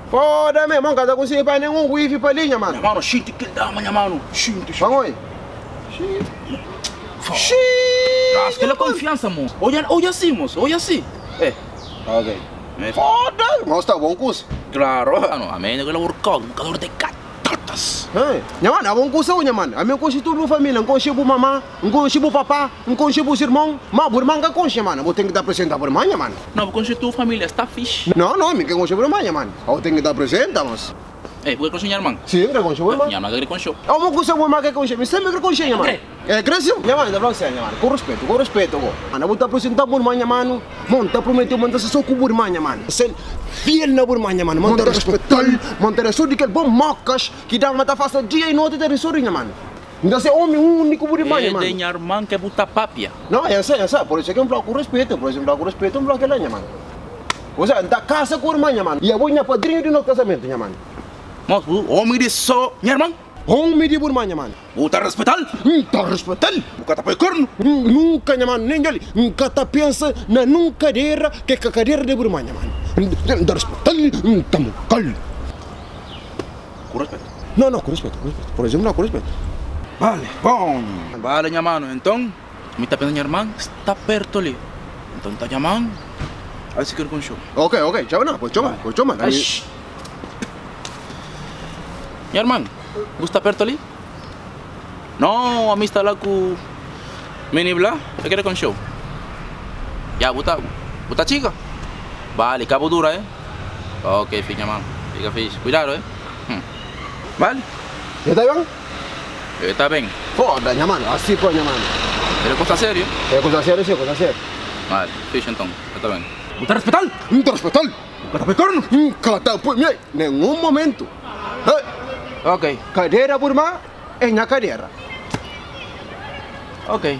Foda, meu irmão, cada conseguir para nenhum wifi para linha, mano. Mano, xinte que dá, minha mano. Xinte. Vamos aí. Traz aquela confiança, moço. Olha assim, moço. Olha assim. Ok. Foda, mas tá bom curso. Claro. Ano, a minha é workout. Um calor de catatas. Minha mano, é bom curso, minha mano. A minha conhece tudo família. Não conhece o mamá, não conhece o papá, não conhece os irmãos. Mas o irmão que conhece, mano. Eu tenho que dar apresentar por irmã, mano. Não, porque tua família está fixe. Não, me conhece por irmã, mano. Eu tenho que dar apresentar, mas. Porque conhece minha irmã? Sim, que conhece por irmã. Minha irmã que conhece. Eu não conheço o irmão que conhece, mas sempre que conhece, mano. Cresceu, minha mano, tá falando, mano. Com respeito, mano. Eu vou te apresentar por irmã, mano. Mano, tá prometeu mandar só com por irmã, mano. Ser fiel na por irmã, mano. Manter respeitar, manter só de que bom mocas que dá uma tafaça dia e noite de ressorinha, mano. Então ser homem único por irmã, mano. É minha irmã que buta papia. Não, eu sei. Por isso é que eu falo com respeito. Por isso eu falo com respeito, eu falo que lá, mano. Ou seja, da casa com a irmã, mano. E a minha padrinha de nosso casamento, mano. Mas o homem disse só minha irmã. Homem de burmanha, mano. Buta respeitar. Tá respeitando. Buta tapar corno. Nunca, mano, nem ali. Nunca tá pensa na nunca cadeira que é a cadeira de burmanha, mano. Tá respeitando. Tá calmo. Com respeito. Não, com respeito. Por exemplo, não, com respeito. Vale, bom. Vale, minha mano. Então, me tá pensando minha irmã está perto ali. Então tá chamando. Aí se quer com show. Ok, chama não, pues chama. Minha irmã, você está perto ali? Não, a mim está lá com Mini Bla, eu quero com show. Já, buta chica? Vale, cabo dura, Ok, filha, mano. Fica fixe. Cuidado, Vale? Já tá bem? Está bem. Foda, minha mano. Assim, pô, minha mano. É coisa séria? É coisa séria, sim, coisa séria. Vale, fixe então. Está bem. Buta respeitar? Tá respeitando. Buta tapar corno? Cata, pues, mira, nenhum momento. Ok. Cadeira burmã é na cadeira. Ok.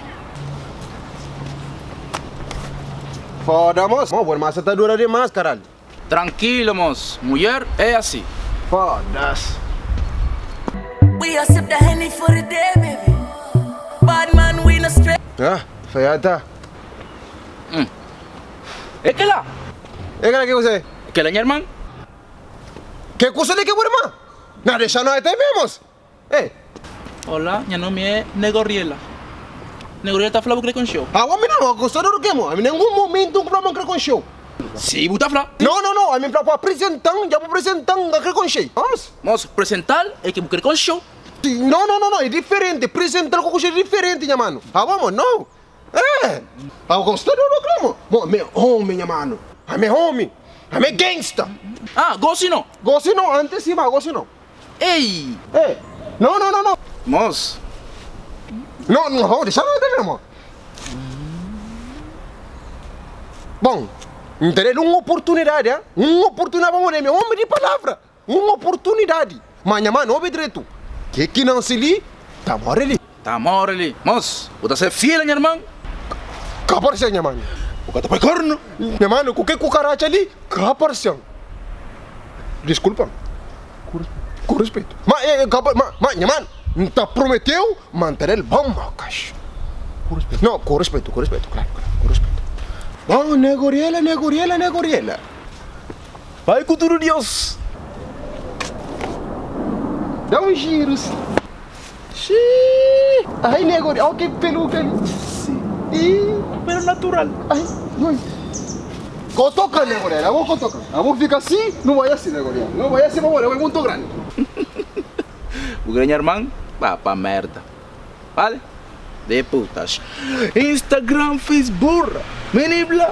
Foda, moço. Mano, burmã, você tá dura demais, caralho. Tranquilo, moço. Mulher é assim. Foda-se. We a sip the Henny for the day, baby. Bad man, we no straight. Feiata. É que lá? É que você? Que lá, minha irmã? Que coisa de que burmã? Não, deixa nós até mesmo. Olá, meu nome é Negoriela. Negoriela está falando com show. Homem não, gostou do que, mano? Em nenhum momento um problema com show. Sim, você fala. Não, a mim para apresentar, já vou apresentar com show. Vamos? Moço, apresentar é que você com show. Não, é diferente. Apresentar com show é diferente, minha mano. Vamos, não. Gostou do programa? Meu homem, minha mano. Meu homem. Meu gangsta. Gosto não. Gosto não, antes sim, mas gosto não. Ei. Não. Moço. Não, deixa eu entender, amor. Bom, entender uma oportunidade, Uma oportunidade, vamos ver, meu homem de palavra. Uma oportunidade. Mas, minha mano, ouve direito. Que não se li, tá morre ali. Tá morre ali. Moço, você é fiel, minha irmã? Caparse, minha mano. Você tá para corno? Minha mano, com que cucaracha ali? Caparse. Desculpa. Com respeito. Mas, minha mano, tá prometeu manter ele bom, Macas. Com respeito. Não, com respeito, claro, com respeito. Bom, Negoriela. Vai com tudo, Deus. Dá uns giros. Ai, Negoriela, olha que peluca ali. Pero natural. Ai. Cotoca, Negoriela, vou cotocar. Vamos ficar assim, não vai assim, Negoriela. Não vai assim, vamos, é muito grande. O grande irmão, vá pra merda. Vale? De putas. Instagram, Facebook, Mini Bla.